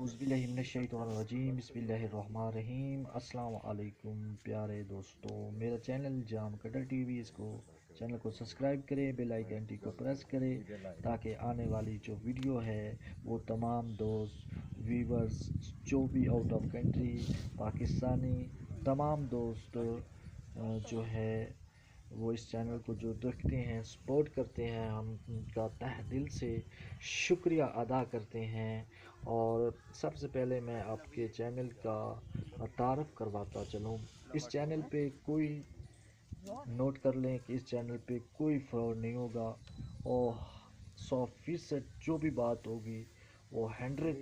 औज़ुबिल्लाहिमिनश्शैतानिर्रजीम बिस्मिल्लाहिर्रहमानिर्रहीम। अस्सलाम वालेकुम प्यारे दोस्तों, मेरा चैनल जाम कटर टीवी, इसको चैनल को सब्सक्राइब करें, बेल आइकन घंटी को प्रेस करें ताकि आने वाली जो वीडियो है वो तमाम दोस्त व्यूवर्स जो भी आउट ऑफ कंट्री पाकिस्तानी तमाम दोस्त जो है वो इस चैनल को जो देखते हैं सपोर्ट करते हैं, हम उनका तहे दिल से शुक्रिया अदा करते हैं। और सबसे पहले मैं आपके चैनल का तारफ़ करवाता चलूँ। इस चैनल पे कोई नोट कर लें कि इस चैनल पे कोई फ्रॉड नहीं होगा और 100% जो भी बात होगी वो 100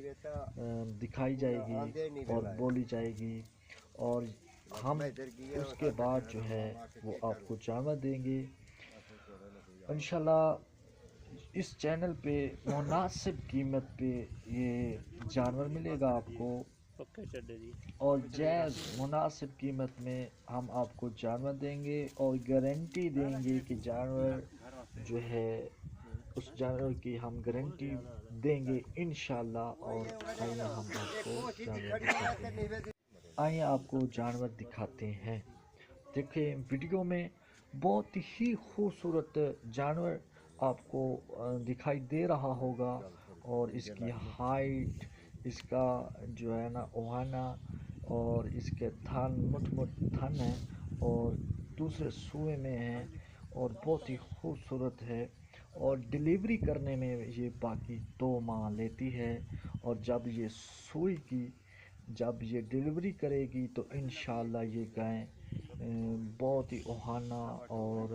दिखाई जाएगी और बोली जाएगी। और हम उसके बाद जो है वो आपको जानवर देंगे इंशाल्लाह। इस चैनल पे मुनासिब कीमत पे ये जानवर मिलेगा आपको और जायज़ मुनासिब कीमत में हम आपको जानवर देंगे और गारंटी देंगे कि जानवर जो है उस जानवर की हम गारंटी देंगे इंशाल्लाह। और आइए हम आपको जानवर दिखाते हैं। आइए आपको जानवर दिखाते हैं। देखिए वीडियो में बहुत ही खूबसूरत जानवर आपको दिखाई दे रहा होगा और इसकी हाइट, इसका जो है ना ओहाना और इसके थन मुठ थन है और दूसरे सूए में है और बहुत ही खूबसूरत है। और डिलीवरी करने में ये बाकी 2 माह लेती है और जब ये सुई की जब ये डिलीवरी करेगी तो इंशाल्लाह ये गाय बहुत ही ओहाना और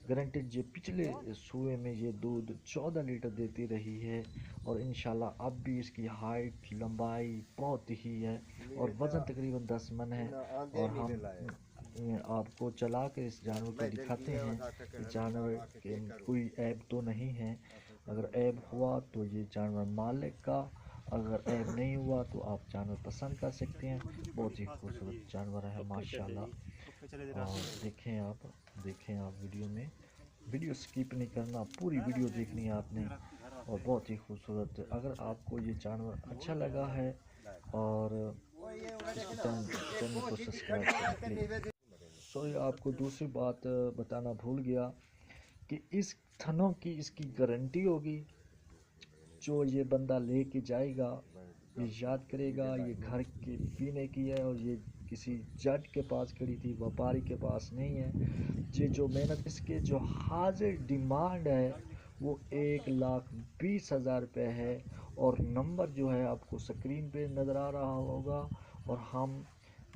गारंटेड जो पिछले सूए में ये दूध 14 लीटर देती रही है और इंशाल्लाह अब भी इसकी हाइट लंबाई बहुत ही है और वज़न तकरीबन 10 मन है। और हम आपको चला के इस जानवर को दिखाते हैं कि जानवर के कोई ऐब तो नहीं है। अगर ऐब हुआ तो ये जानवर मालिक का, अगर ऐब नहीं हुआ तो आप जानवर पसंद कर सकते हैं। बहुत ही खूबसूरत जानवर है माशाल्लाह। और देखें आप वीडियो स्किप नहीं करना, पूरी वीडियो देखनी है आपने। और बहुत ही खूबसूरत, अगर आपको ये जानवर अच्छा लगा है और इसको चैनल को सब्सक्राइब करें। सॉरी, आपको दूसरी बात बताना भूल गया कि इस थनों की इसकी गारंटी होगी। जो ये बंदा लेके जाएगा ये याद करेगा ये घर के पीने की है और ये किसी जज के पास खड़ी थी, व्यापारी के पास नहीं है। ये जो मेहनत इसके जो हाजिर डिमांड है वो 1,20,000 रुपये है और नंबर जो है आपको स्क्रीन पे नज़र आ रहा होगा। और हम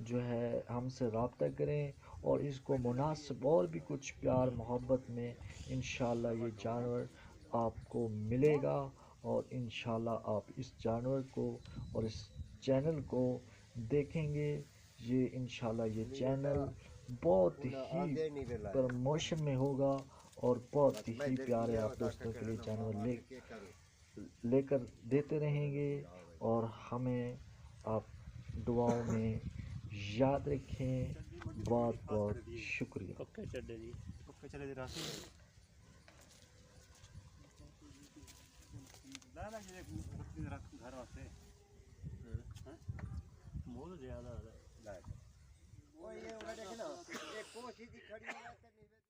जो है हमसे रब्ता करें और इसको मुनासिब और भी कुछ प्यार मोहब्बत में इंशाल्लाह ये जानवर आपको मिलेगा। और इंशाल्लाह आप इस जानवर को और इस चैनल को देखेंगे। ये इंशाल्लाह ये चैनल बहुत ही प्रमोशन में होगा और बहुत ही प्यारे आप दोस्तों के लिए जानवर लेकर देते रहेंगे। और हमें आप दुआओं में याद रखें। बहुत बहुत शुक्रिया। घर वास्ते बहुत ज्यादा वो ये देखे ना एक कोशिश खड़ी